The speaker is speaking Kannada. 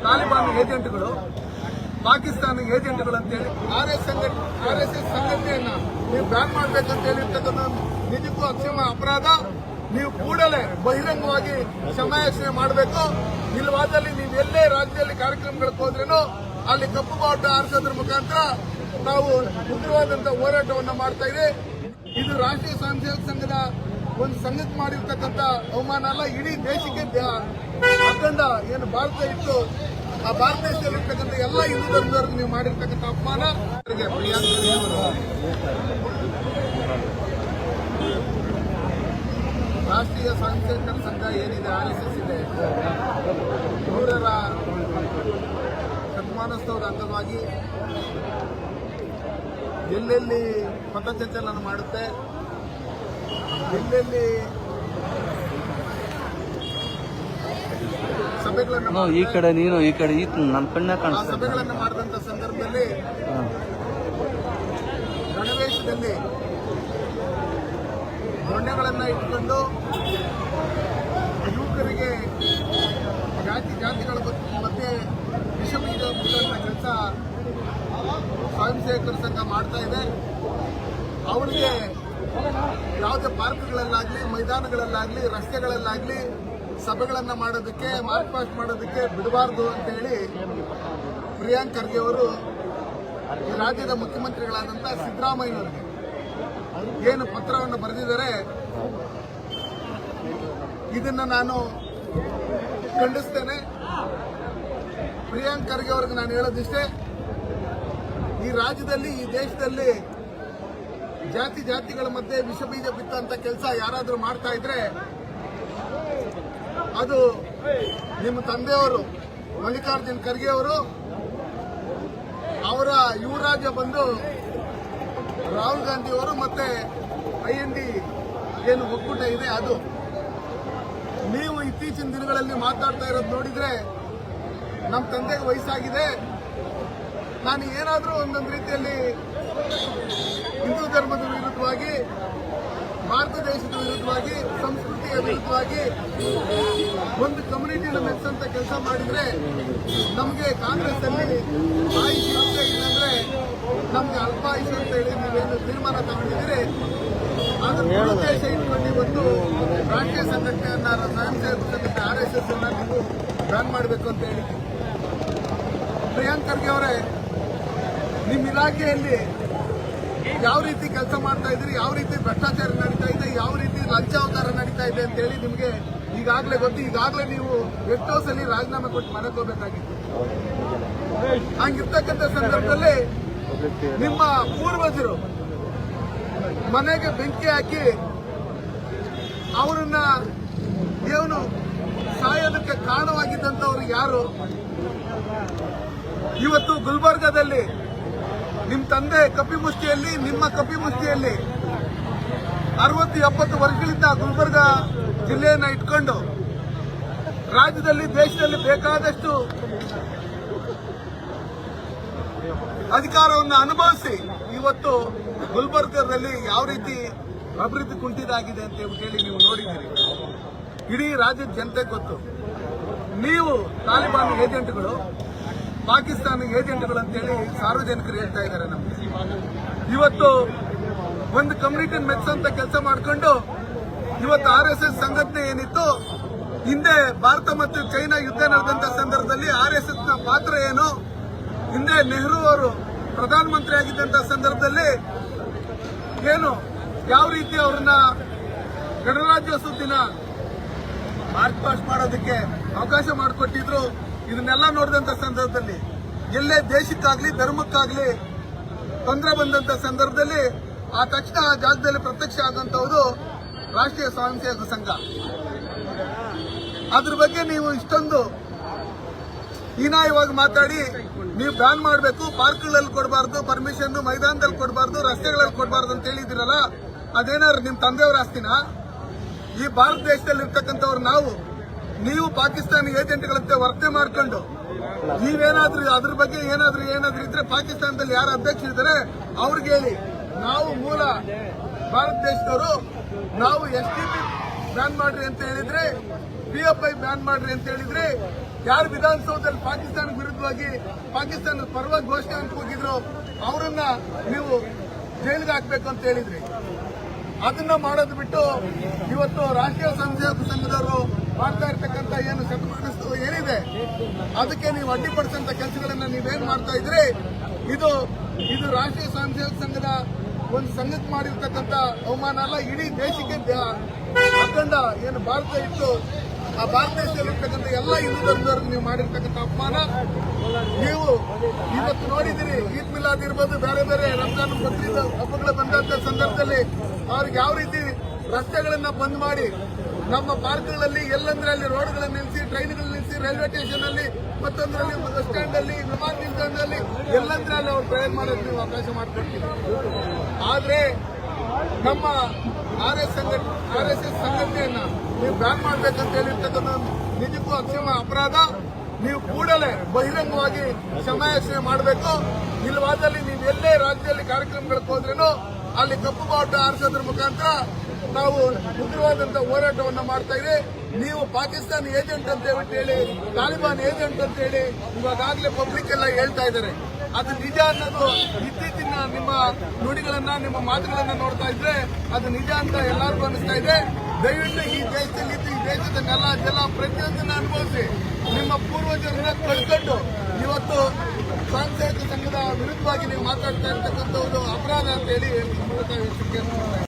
ತಾಲಿಬಾನ್ ಏಜೆಂಟ್ಗಳು, ಪಾಕಿಸ್ತಾನ ಏಜೆಂಟ್ಗಳು ಅಂತೇಳಿ RSS ಸಂಘಟನೆಯನ್ನ ನೀವು ಬ್ಯಾನ್ ಮಾಡಬೇಕಂತ ಹೇಳಿರ್ತಕ್ಕಂಥ ನಿಜಕ್ಕೂ ಅಕ್ಷಮ ಅಪರಾಧ. ನೀವು ಕೂಡಲೇ ಬಹಿರಂಗವಾಗಿ ಕ್ಷಮಾಯಾಚನೆ ಮಾಡಬೇಕು. ಇಲ್ಲವಾದಲ್ಲಿ ನೀವು ಎಲ್ಲೇ ರಾಜ್ಯದಲ್ಲಿ ಕಾರ್ಯಕ್ರಮಗಳಿಗೆ ಹೋದ್ರೇನು ಅಲ್ಲಿ ಕಪ್ಪು ಬಾವುಟ ಹಾರಿಸೋದ್ರ ಮುಖಾಂತರ ನಾವು ಉಗ್ರವಾದಂತಹ ಹೋರಾಟವನ್ನು ಮಾಡ್ತಾ ಇದೆ. ಇದು ರಾಷ್ಟ್ರೀಯ ಸ್ವಯಂ ಸೇವಕ ಸಂಘದ ಒಂದು ಸಂಘಕ್ಕೆ ಮಾಡಿರ್ತಕ್ಕಂಥ ಅವಮಾನ ಅಲ್ಲ, ಇಡೀ ದೇಶಕ್ಕೆ ಅಖಂಡ ಏನು ಭಾರತ ಇತ್ತು ಆ ಭಾರತ ದೇಶದಲ್ಲಿರ್ತಕ್ಕಂಥ ಎಲ್ಲ ಹಿಂದೂ ಧರ್ಮದವ್ರಿಗೆ ನೀವು ಮಾಡಿರ್ತಕ್ಕಂಥ ಅಪಮಾನ. ರಾಷ್ಟ್ರೀಯ ಸ್ವಯಂ ಸೇವಕರ ಸಂಘ ಏನಿದೆ, RSS ಇದೆ, 100ರ ಶತಮಾನೋತ್ಸವದ ಅಂಗವಾಗಿ ಎಲ್ಲೆಲ್ಲಿ ಪಥಸಂಚಲನ ಮಾಡುತ್ತೆ, ಎಲ್ಲೆಲ್ಲಿ ಸಭೆಗಳನ್ನು ಈ ಕಡೆ ನೀನು ಈ ಕಡೆ ನನ್ನ ಕಣ್ಣ ಕಾಣಿಸ್ತಾ ಸಭೆಗಳನ್ನು ಮಾಡಿದಂತ ಸಂದರ್ಭದಲ್ಲಿ ಗಣವೇಶದಲ್ಲಿ ದೊಣ್ಣೆಗಳನ್ನ ಇಟ್ಕೊಂಡು ಯುವಕರಿಗೆ ಜಾತಿಗಳ ಮಧ್ಯೆ ವಿಷ ಬೀಜ ಬಿಡುವಂತ ಕೆಲಸ ಸ್ವಯಂ ಸೇವಕರ ಸಂಘ ಮಾಡ್ತಾ ಇದೆ. ಅವರಿಗೆ ಯಾವುದೇ ಪಾರ್ಕ್ಗಳಲ್ಲಾಗ್ಲಿ, ಮೈದಾನಗಳಲ್ಲಾಗ್ಲಿ, ರಸ್ತೆಗಳಲ್ಲಾಗ್ಲಿ ಸಭೆಗಳನ್ನ ಮಾಡೋದಕ್ಕೆ, ಮಾರ್ಚ್ ಪಾಸ್ಟ್ ಮಾಡೋದಕ್ಕೆ ಬಿಡಬಾರ್ದು ಅಂತ ಹೇಳಿ ಪ್ರಿಯಾಂಕ್ ಖರ್ಗೆ ಅವರು ಈ ರಾಜ್ಯದ ಮುಖ್ಯಮಂತ್ರಿಗಳಾದಂಥ ಸಿದ್ದರಾಮಯ್ಯನವರಿಗೆ ಏನು ಪತ್ರವನ್ನು ಬರೆದಿದ್ದಾರೆ, ಇದನ್ನ ನಾನು ಖಂಡಿಸ್ತೇನೆ. ಪ್ರಿಯಾಂಕ್ ಖರ್ಗೆ ಅವರಿಗೆ ನಾನು ಹೇಳೋದಿಷ್ಟೇ, ಈ ರಾಜ್ಯದಲ್ಲಿ, ಈ ದೇಶದಲ್ಲಿ ಜಾತಿಗಳ ಮಧ್ಯೆ ವಿಷ ಬೀಜ ಬಿತ್ತಂತ ಕೆಲಸ ಯಾರಾದರೂ ಮಾಡ್ತಾ ಇದ್ರೆ ಅದು ನಿಮ್ಮ ತಂದೆಯವರು ಮಲ್ಲಿಕಾರ್ಜುನ್ ಖರ್ಗೆ ಅವರು, ಅವರ ಯುವರಾಜ ಬಂದು ರಾಹುಲ್ ಗಾಂಧಿ ಅವರು, ಮತ್ತೆ IND ಏನು ಒಕ್ಕೂಟ ಇದೆ ಅದು. ನೀವು ಇತ್ತೀಚಿನ ದಿನಗಳಲ್ಲಿ ಮಾತಾಡ್ತಾ ಇರೋದು ನೋಡಿದ್ರೆ ನಮ್ಮ ತಂದೆಗೆ ವಯಸ್ಸಾಗಿದೆ, ನಾನು ಏನಾದರೂ ಒಂದೊಂದು ರೀತಿಯಲ್ಲಿ ಹಿಂದೂ ಧರ್ಮದ ವಿರುದ್ಧವಾಗಿ, ಭಾರತ ದೇಶದ ವಿರುದ್ಧವಾಗಿ, ಸಂಸ್ಕೃತಿಯ ವಿರುದ್ಧವಾಗಿ ಒಂದು ಕಮ್ಯುನಿಟಿನ ಮೆಚ್ಚಂತ ಕೆಲಸ ಮಾಡಿದ್ರೆ ನಮಗೆ ಕಾಂಗ್ರೆಸ್ ಅಲ್ಲಿ ಆಯುಷ್ ಇರುತ್ತೆ, ಇಲ್ಲಾಂದ್ರೆ ನಮ್ಗೆ ಅಲ್ಪಾಯುಷ್ ಅಂತ ಹೇಳಿ ನೀವೇನು ತೀರ್ಮಾನ ತಗೊಂಡಿದ್ದೀರಿ, ಅದನ್ನು ಉದ್ದೇಶ ಇಟ್ಕೊಂಡು ಇವತ್ತು ರಾಷ್ಟ್ರೀಯ ಸಂಘಟನೆಯನ್ನ, ಸ್ವಯಂ ಸೇವಕ ಸಂಘಟನೆ RSS ಅನ್ನ ನೀವು ಬ್ಯಾನ್ ಮಾಡಬೇಕು ಅಂತ ಹೇಳಿದ್ದೀವಿ. ಪ್ರಿಯಾಂಕ್ ಖರ್ಗೆ ಅವರೇ, ನಿಮ್ಮ ಇಲಾಖೆಯಲ್ಲಿ ಯಾವ ರೀತಿ ಕೆಲಸ ಮಾಡ್ತಾ ಇದ್ರಿ, ಯಾವ ರೀತಿ ಭ್ರಷ್ಟಾಚಾರ ನಡೀತಾ ಇದೆ, ಯಾವ ರೀತಿ ಲಂಚಾವತಾರ ನಡೀತಾ ಇದೆ ಅಂತ ಹೇಳಿ ನಿಮಗೆ ಈಗಾಗಲೇ ಗೊತ್ತು. ಈಗಾಗಲೇ ನೀವು ಎಷ್ಟೋ ಸಲ ರಾಜೀನಾಮೆ ಕೊಟ್ಟು ಮನೆಗೆ ಹೋಗಬೇಕಾಗಿತ್ತು. ಹಂಗಿರ್ತಕ್ಕಂಥ ಸಂದರ್ಭದಲ್ಲಿ ನಿಮ್ಮ ಪೂರ್ವಜರು ಮನೆಗೆ ಬೆಂಕಿ ಹಾಕಿ ಅವರನ್ನ ಏನು ಸಾಯೋದಕ್ಕೆ ಕಾರಣವಾಗಿದ್ದಂಥವ್ರು ಯಾರು? ಇವತ್ತು ಗುಲ್ಬರ್ಗಾದಲ್ಲಿ ನಿಮ್ಮ ತಂದೆ ಕಪಿಮುಷ್ಟಿಯಲ್ಲಿ, ನಿಮ್ಮ ಕಪಿಮುಷ್ಟಿಯಲ್ಲಿ 60-70 ವರ್ಷಗಳಿಂದ ಗುಲ್ಬರ್ಗಾ ಜಿಲ್ಲೆಯನ್ನ ಇಟ್ಕೊಂಡು ರಾಜ್ಯದಲ್ಲಿ, ದೇಶದಲ್ಲಿ ಬೇಕಾದಷ್ಟು ಅಧಿಕಾರವನ್ನು ಅನುಭವಿಸಿ ಇವತ್ತು ಗುಲ್ಬರ್ಗಾದಲ್ಲಿ ಯಾವ ರೀತಿ ಅಭಿವೃದ್ಧಿ ಕುಂಠಿತಾಗಿದೆ ಅಂತ ಹೇಳಿ ನೀವು ನೋಡಿದ್ದೀರಿ. ಇಡೀ ರಾಜ್ಯದ ಜನತೆ ಗೊತ್ತು. ನೀವು ತಾಲಿಬಾನ್ ಏಜೆಂಟ್ಗಳು, ಪಾಕಿಸ್ತಾನ ಏಜೆಂಟ್ಗಳು ಅಂತೇಳಿ ಸಾರ್ವಜನಿಕರು ಹೇಳ್ತಾ ಇದ್ದಾರೆ. ನಮಗೆ ಇವತ್ತು ಒಂದು ಕಮ್ಯುನಿಟಿ ಮೆಚ್ಚಂತ ಕೆಲಸ ಮಾಡಿಕೊಂಡು ಇವತ್ತು RSS ಸಂಘಟನೆ ಏನಿತ್ತು, ಹಿಂದೆ ಭಾರತ ಮತ್ತು ಚೈನಾ ಯುದ್ಧ ನಡೆದಂತ ಸಂದರ್ಭದಲ್ಲಿ RSS ನ ಪಾತ್ರ ಏನು, ಹಿಂದೆ ನೆಹರು ಅವರು ಪ್ರಧಾನಮಂತ್ರಿ ಆಗಿದ್ದಂತ ಸಂದರ್ಭದಲ್ಲಿ ಏನು ಯಾವ ರೀತಿ ಅವ್ರನ್ನ ಗಣರಾಜ್ಯೋತ್ಸವ ದಿನ ಮಾರ್ಚ್ ಪಾಸ್ಟ್ ಮಾಡೋದಕ್ಕೆ ಅವಕಾಶ ಮಾಡಿಕೊಟ್ಟಿದ್ರು, ಇದನ್ನೆಲ್ಲ ನೋಡಿದಂತ ಸಂದರ್ಭದಲ್ಲಿ ಎಲ್ಲೇ ದೇಶಕ್ಕಾಗ್ಲಿ, ಧರ್ಮಕ್ಕಾಗ್ಲಿ ತೊಂದರೆ ಬಂದಂತ ಸಂದರ್ಭದಲ್ಲಿ ಆ ತಕ್ಷಣ ಆ ಜಾಗದಲ್ಲಿ ಪ್ರತ್ಯಕ್ಷ ಆದಂತಹದ್ದು ರಾಷ್ಟ್ರೀಯ ಸ್ವಯಂ ಸೇವಕ ಸಂಘ. ಅದ್ರ ಬಗ್ಗೆ ನೀವು ಇಷ್ಟೊಂದು ಹೀನಾಯವಾಗಿ ಮಾತಾಡಿ ನೀವು ಬ್ಯಾನ್ ಮಾಡಬೇಕು, ಪಾರ್ಕ್ಗಳಲ್ಲಿ ಕೊಡಬಾರ್ದು ಪರ್ಮಿಷನ್, ಮೈದಾನದಲ್ಲಿ ಕೊಡಬಾರ್ದು, ರಸ್ತೆಗಳಲ್ಲಿ ಕೊಡಬಾರ್ದು ಅಂತ ಹೇಳಿದಿರಲ್ಲ, ಅದೇನಾದ್ರು ನಿಮ್ಮ ತಂದೆಯವರ ಆಸ್ತಿನ? ಈ ಭಾರತ ದೇಶದಲ್ಲಿ ಇರ್ತಕ್ಕಂಥವ್ರು ನೀವು ಪಾಕಿಸ್ತಾನಿ ಏಜೆಂಟ್ಗಳಂತೆ ವರ್ತನೆ ಮಾಡ್ಕೊಂಡು ನೀವೇನಾದ್ರೂ ಅದ್ರ ಬಗ್ಗೆ ಏನಾದ್ರೂ ಇದ್ರೆ ಪಾಕಿಸ್ತಾನದಲ್ಲಿ ಯಾರು ಅಧ್ಯಕ್ಷರಿದ್ದಾರೆ ಅವ್ರಿಗೆ ಹೇಳಿ. ನಾವು ಮೂಲ ಭಾರತ ದೇಶದವರು, ನಾವು STP ಬ್ಯಾನ್ ಮಾಡ್ರಿ ಅಂತ ಹೇಳಿದ್ರೆ, PFI ಬ್ಯಾನ್ ಮಾಡ್ರಿ ಅಂತ ಹೇಳಿದ್ರೆ ಯಾರು ವಿಧಾನಸೌಧದಲ್ಲಿ ಪಾಕಿಸ್ತಾನ ವಿರುದ್ಧವಾಗಿ ಪಾಕಿಸ್ತಾನದ ಪರವಾಗಿ ಘೋಷಣೆ ಅಂತ ಹೋಗಿದ್ರು ಅವರನ್ನ ನೀವು ಜೈಲಿಗೆ ಹಾಕ್ಬೇಕು ಅಂತ ಹೇಳಿದ್ರಿ. ಅದನ್ನ ಮಾಡೋದು ಬಿಟ್ಟು ಇವತ್ತು ರಾಷ್ಟ್ರೀಯ ಸ್ವಯಂ ಸೇವಕ ಸಂಘದವರು ಮಾಡ್ತಾ ಇರ್ತಕ್ಕಂಥ ಏನು ಶತಮಾನೋತ್ಸವ ಏನಿದೆ ಅದಕ್ಕೆ ನೀವು ಅಡ್ಡಿಪಡಿಸಂತ ಕೆಲಸಗಳನ್ನ ನೀವೇನ್ ಮಾಡ್ತಾ ಇದ್ರಿ, ಇದು ರಾಷ್ಟ್ರೀಯ ಸ್ವಯಂ ಸೇವಕ ಸಂಘದ ಒಂದು ಸಂಘಕ್ಕೆ ಮಾಡಿರ್ತಕ್ಕಂಥ ಅವಮಾನ ಅಲ್ಲ, ಇಡೀ ದೇಶಕ್ಕೆ ಅಖಂಡ ಏನು ಭಾರತ ಇತ್ತು ಆ ಭಾರತ ದೇಶದಲ್ಲಿರ್ತಕ್ಕಂಥ ಎಲ್ಲ ಹಿಂದೂ ಧರ್ಮದವ್ರಿಗೆ ನೀವು ಮಾಡಿರ್ತಕ್ಕಂಥ ಅಪಮಾನ. ನೀವು ಇವತ್ತು ನೋಡಿದಿರಿ, ಈದ್ ಮಿಲಾದ್ ಇರ್ಬೋದು, ಬೇರೆ ಬೇರೆ ರಂಜಾನ್ ಬಕ್ರೀದ್ ಹಬ್ಬಗಳು ಬಂದಂತ ಸಂದರ್ಭದಲ್ಲಿ ಅವ್ರಿಗೆ ಯಾವ ರೀತಿ ರಸ್ತೆಗಳನ್ನ ಬಂದ್ ಮಾಡಿ ನಮ್ಮ ಪಾರ್ಕ್ಗಳಲ್ಲಿ ಎಲ್ಲಂದ್ರೆ ಅಲ್ಲಿ ರೋಡ್ಗಳನ್ನು ನಿಲ್ಲಿಸಿ, ಟ್ರೈನ್ಗಳು ನಿಲ್ಲಿಸಿ, ರೈಲ್ವೆ ಸ್ಟೇಷನ್ ಅಲ್ಲಿ ಮತ್ತೊಂದರಲ್ಲಿ ಬಸ್ ಸ್ಟ್ಯಾಂಡ್ ಅಲ್ಲಿ, ವಿಮಾನ ನಿಲ್ದಾಣದಲ್ಲಿ ಎಲ್ಲಂದ್ರೆ ಅಲ್ಲಿ ಅವ್ರು ಪ್ರಯಾಣ ಮಾಡೋದು ನೀವು ಅವಕಾಶ ಮಾಡಿಕೊಡ್ತೀವಿ. ಆದ್ರೆ ನಮ್ಮ RSS ಸಂಘಟನೆಯನ್ನ ನೀವು ಬ್ಯಾನ್ ಮಾಡ್ಬೇಕಂತ ಹೇಳಿರ್ತಕ್ಕಂಥ ನಿಜಕ್ಕೂ ಅಕ್ಷಮ ಅಪರಾಧ. ನೀವು ಕೂಡಲೇ ಬಹಿರಂಗವಾಗಿ ಕ್ಷಮಾಯಾಚನೆ ಮಾಡಬೇಕು. ಇಲ್ಲವಾದಲ್ಲಿ ನೀವು ಎಲ್ಲೇ ರಾಜ್ಯದಲ್ಲಿ ಕಾರ್ಯಕ್ರಮಗಳಿಗೆ ಹೋದ್ರೇನು ಅಲ್ಲಿ ಕಪ್ಪು ಬಾವುಟ ಆರಿಸೋದ್ರ ಮುಖಾಂತರ ನಾವು ಉಗ್ರವಾದಂತಹ ಹೋರಾಟವನ್ನ ಮಾಡ್ತಾ ಇದ್ದೀವಿ. ನೀವು ಪಾಕಿಸ್ತಾನ ಏಜೆಂಟ್ ಅಂತ ಹೇಳಿ, ತಾಲಿಬಾನ್ ಏಜೆಂಟ್ ಅಂತ ಹೇಳಿ ಇವಾಗಲೇ ಪಬ್ಲಿಕ್ ಎಲ್ಲ ಹೇಳ್ತಾ ಇದ್ದಾರೆ. ಅದು ನಿಜ ಅನ್ನೋದು ಇತ್ತೀಚಿನ ನಿಮ್ಮ ನುಡಿಗಳನ್ನ, ನಿಮ್ಮ ಮಾತುಗಳನ್ನ ನೋಡ್ತಾ ಇದ್ರೆ ಅದು ನಿಜ ಅಂತ ಎಲ್ಲರಿಗೂ ಅನಿಸ್ತಾ ಇದೆ. ದಯವಿಟ್ಟು ಈ ದೇಶದಲ್ಲಿ ಈ ದೇಶದ ನೆಲ ಜಲ ಪ್ರತಿಯೊಂದನ್ನ ಅನುಭವಿಸಿ ನಿಮ್ಮ ಪೂರ್ವಜರನ್ನ ಕಳ್ಕೊಂಡು ಇವತ್ತು ಸ್ವಯಂ ಸೇವಕ ಸಂಘದ ವಿರುದ್ಧವಾಗಿ ನೀವು ಮಾತಾಡ್ತಾ ಇರ್ತಕ್ಕಂಥದ್ದು ಅಪರಾಧ ಅಂತ ಹೇಳಿ ಮೂಲಕ